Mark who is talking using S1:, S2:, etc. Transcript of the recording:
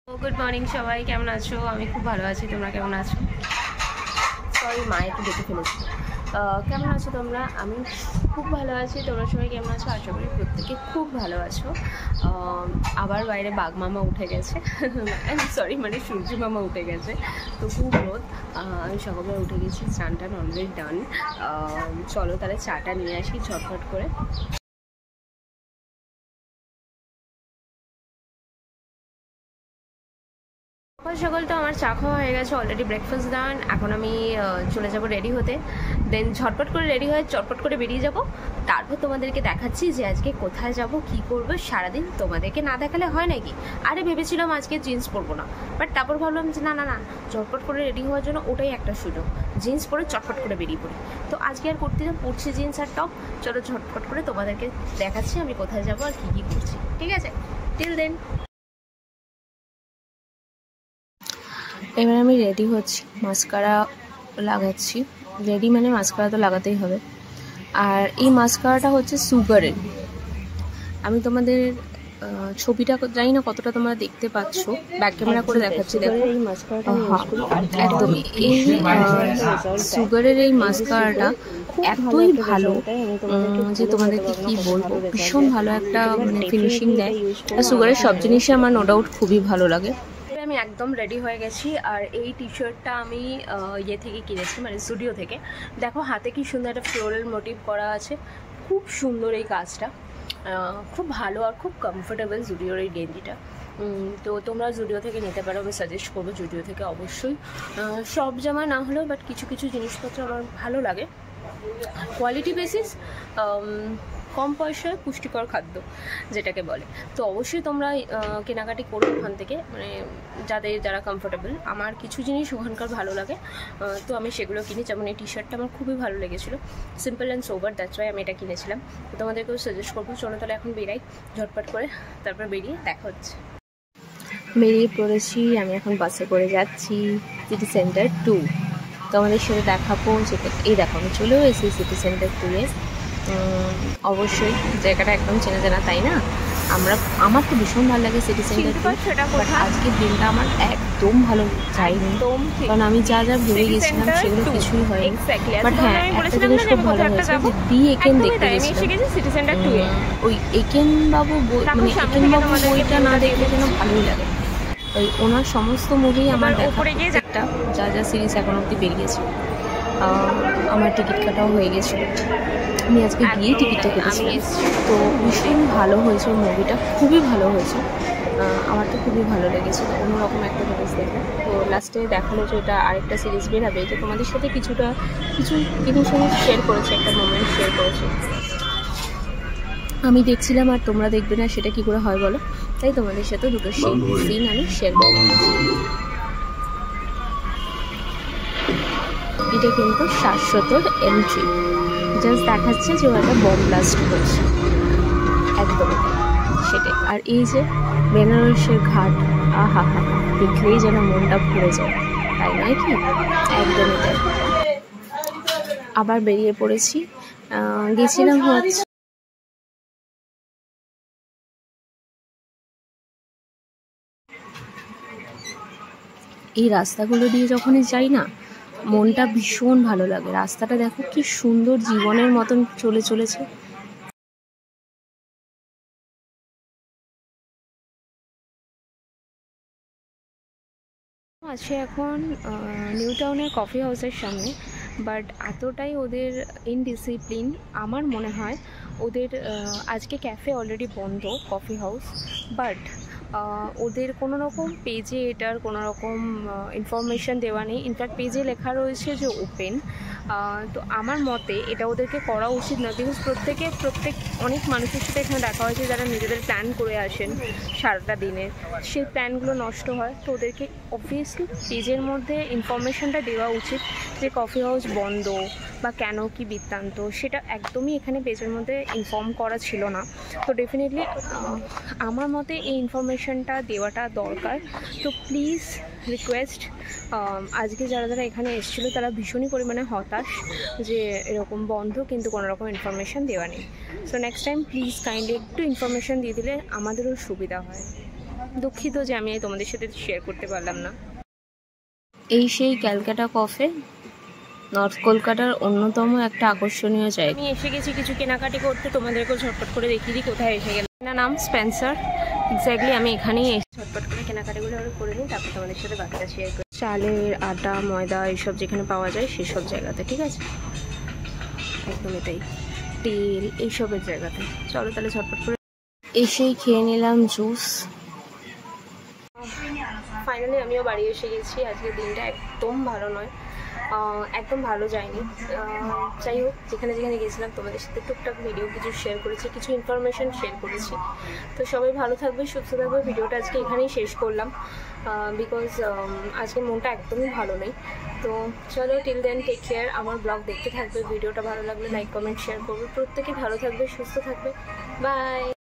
S1: Good morning सबाई केमन आछो आमी खूब भालो आछि तोमरा केमन आछो सरि मा एकटु डेके फेलेछि केमन आछो तोमरा आमी खूब भालो आछि तोमरा सबाई केमन आछो आशा करी प्रत्येके खूब भालो आछो आबार बाइरे बाघ मामा उठे गेछे सरि माने सूर्य मामा उठे गेछे तो खूब रोद आमी सकालबेला उठे गेछि स्नान टान अलरेडी डान चलो ताहले चाटा निये आसि झटपट करे सकाल तो हमार चा खावा हो गए अलरेडी ब्रेकफास्ट दान एखन आमी चले যাব रेडी होते देन झटपट করে रेडी হয়ে চটপট করে বেরিয়ে যাব তারপর তোমাদেরকে দেখাচ্ছি যে আজকে কোথায় যাব কি করব সারা দিন তোমাদেরকে না দেখালে হয় নাকি আরে ভেবেছিলাম আজকে জিন্স পরবো না বাট তারপর ভাবলাম যে না না না চটপট করে রেডি হওয়ার জন্য ওটাই একটা সুযোগ জিন্স পরে চটপট করে বেরিয়ে পড়ি তো আজকে আর করতে না পরছি জিন্স আর টপ চলো ঝটপট করে তোমাদেরকে দেখাচ্ছি আমি কোথায় যাব আর কি কি করছি ঠিক আছে টিল দেন এবার আমি রেডি হচ্ছি মাস্কারা লাগাচ্ছি রেডি মানে মাস্কারা তো লাগাতেই হবে আর এই মাস্কারাটা হচ্ছে সুগারের আমি তোমাদের ছবিটা জানি না কতটা তোমরা দেখতে পাচ্ছ ব্যাক ক্যামেরা করে দেখাচ্ছি দেখো এই মাস্কারাটা একদম এই সুগারের এই মাস্কারাটা এতই ভালো যে তোমাদেরকে কি বলবো ভীষণ ভালো একটা মানে ফিনিশিং দেয় আর সুগারের সব জিনিসই আমার নো ডাউট খুবই ভালো লাগে আমি একদম রেডি হয়ে গেছি আর এই টি শার্টটা আমি ইয়ে থেকে কিনেছি মানে স্টুডিও থেকে দেখো হাতে কি সুন্দর একটা ফ্লোরাল মোটিভ করা আছে খুব সুন্দর এই কাজটা খুব ভালো আর খুব কমফোর্টেবল জুডিওর এই গেঞ্জিটা তো তোমরা জুডিও থেকে নিতে পারো আমি সাজেস্ট করবো জুডিও থেকে অবশ্যই সব জামা না হলেও বাট কিছু কিছু জিনিসপত্র আমার ভালো লাগে কোয়ালিটি বেসিস কম পয়সায় পুষ্টিকর খাদ্য যেটাকে বলে তো অবশ্যই তোমরা কেনাকাটি করো ওখান থেকে মানে যারা কমফোর্টেবল আমার কিছু জিনিস ওখানকার ভালো লাগে তো আমি সেগুলো কিনি যেমন এই টি শার্টটা আমার খুবই ভালো লেগেছিলো simple and sober that's why আমি এটা কিনেছিলাম তো তোমাদেরকেও সাজেস্ট করবো চলো তাহলে এখন বেরাই ঝটপট করে তারপর বেরিয়ে দেখা হচ্ছে বেরিয়ে পড়েছি আমি এখন বাসে করে যাচ্ছি সিটি সেন্টার 2 তোমাদের সাথে দেখাবো যেটা এই দেখো আমি চলেও এসেছি সিটি সেন্টার 2 এ অবশ্যই জায়গাটা একদম চেনা জানা তাই না আমার তো ভীষণ ভালো লাগে সিটি সেন্টার বাট আজকের দিনটা আমার একদম ভালো যায়নি কারণ আমি যা যা ভেবে গেছিলাম সেগুলো কিছুই হয়নি বাট হ্যাঁ একটা জিনিস খুব ভালো হয়েছে যে দি একেন দেখতে গেছিলাম ওই একেন বাবু মানে একেন বাবু বইটা না দেখলে যেন ভালোই লাগে ওই ওনার সমস্ত মুভি আমার একটা যা যা সিরিজ এখন অবধি বেরিয়েছে আমার টিকিট কাটাও হয়ে গেছিলো আমি আজকে গিয়েই টিকিটটা কেটেছিলাম তো ভীষণ ভালো হয়েছে মুভিটা খুবই ভালো হয়েছে আমার তো খুবই ভালো লেগেছে অন্যরকম একটা জিনিস দেখে তো লাস্টে দেখালো যে এটা আরেকটা সিরিজ বেরাবে তো তোমাদের সাথে কিছু জিনিস আমি শেয়ার করেছি একটা মোমেন্ট শেয়ার করেছি আমি দেখছিলাম আর তোমরা দেখবে না সেটা কি করে হয় বলো তাই তোমাদের সাথে দুটো সিন আমি শেয়ার করছি এটা কিন্তু 700 এন্ট্রি জাস্ট দেখাচ্ছে যে ওটা বম ব্লাস্ট হচ্ছে একদম সেটাই আর এই যে বেনারসের ঘাট আহা হা দেখলেই যেন মনটা ভরে যায় তাই নয় কি একদমই তাই আবার বেরিয়ে পড়েছি গেছিলাম হচ্ছে এই রাস্তাগুলো দিয়ে যখনই যাই না মনটা ভীষণ ভালো লাগে রাস্তাটা দেখো কি সুন্দর জীবনের মতন চলেছে আছে এখন নিউ টাউনের কফি হাউসের সামনে বাট এতটাই ওদের ইনডিসিপ্লিন আমার মনে হয় ওদের আজকে ক্যাফে অলরেডি বন্ধ কফি হাউস বাট ওদের কোনো রকম পেজে এটার কোনো রকম ইনফরমেশান দেওয়া নেই ইনফ্যাক্ট পেজে লেখা রয়েছে যে ওপেন তো আমার মতে এটা ওদেরকে করা উচিত না বিকজ প্রত্যেক অনেক মানুষের সাথে এখানে দেখা হয়েছে যারা নিজেদের প্ল্যান করে আসেন সারাটা দিনের সেই প্ল্যানগুলো নষ্ট হয় তো ওদেরকে অবভিয়াসলি পেজের মধ্যে ইনফরমেশানটা দেওয়া উচিত যে কফি হাউস বন্ধ বা কেন কি বৃত্তান্ত সেটা একদমই এখানে পেজের মধ্যে ইনফর্ম করা ছিল না তো ডেফিনেটলি আমার মতে এই ইনফরমেশানটা দেওয়াটা দরকার তো প্লিজ রিকোয়েস্ট আজকে যারা এখানে এসেছিলো তারা ভীষণই পরিমাণে হতাশ যে এরকম বন্ধ কিন্তু কোনো রকম ইনফরমেশান দেওয়া নেই so next time please kindly একটু ইনফরমেশান দিয়ে দিলে আমাদেরও সুবিধা হয় দুঃখিত যে আমি তোমাদের সাথে শেয়ার করতে পারলাম না। এই সেই ক্যালকাটা কফে, নর্থ কলকাতার অন্যতম একটা আকর্ষণীয় জায়গা। আমি এসে গেছি কিছু কেনাকাটি করতে, তোমাদেরকেও ঝটপট করে দেখিয়ে দিই কোথায় এসে গেলাম। এনার নাম স্পেন্সার। এক্স্যাক্টলি আমি এখানেই এসে ঝটপট করে কেনাকাটিগুলো করে নিই, তারপর তোমাদের সাথে বাকিটা শেয়ার করি। চালের আটা, ময়দা এইসব যেখানে পাওয়া যায় সেসব জায়গাতে, ঠিক আছে, একদম এটাই, তেল এইসবের জায়গাতে। চলো তাহলে ঝটপট করে এসেই খেয়ে নিলাম জুস। ফাইনালি আমিও বাড়ি এসে গেছি। আজকের দিনটা একদম ভালো নয়, একদম ভালো যায়নি। যাই হোক, যেখানে যেখানে গেছিলাম তোমাদের সাথে টুকটাক ভিডিও কিছু শেয়ার করেছি, কিছু ইনফরমেশান শেয়ার করেছি। তো সবাই ভালো থাকবে, সুস্থ থাকবে। ভিডিওটা আজকে এখানেই শেষ করলাম, বিকজ আজকে মনটা একদমই ভালো নেই। তো চলো, টিল দেন টেক কেয়ার। আমার ব্লগ দেখতে থাকবে, ভিডিওটা ভালো লাগলে লাইক কমেন্ট শেয়ার করবে। প্রত্যেকে ভালো থাকবে, সুস্থ থাকবে। বাই।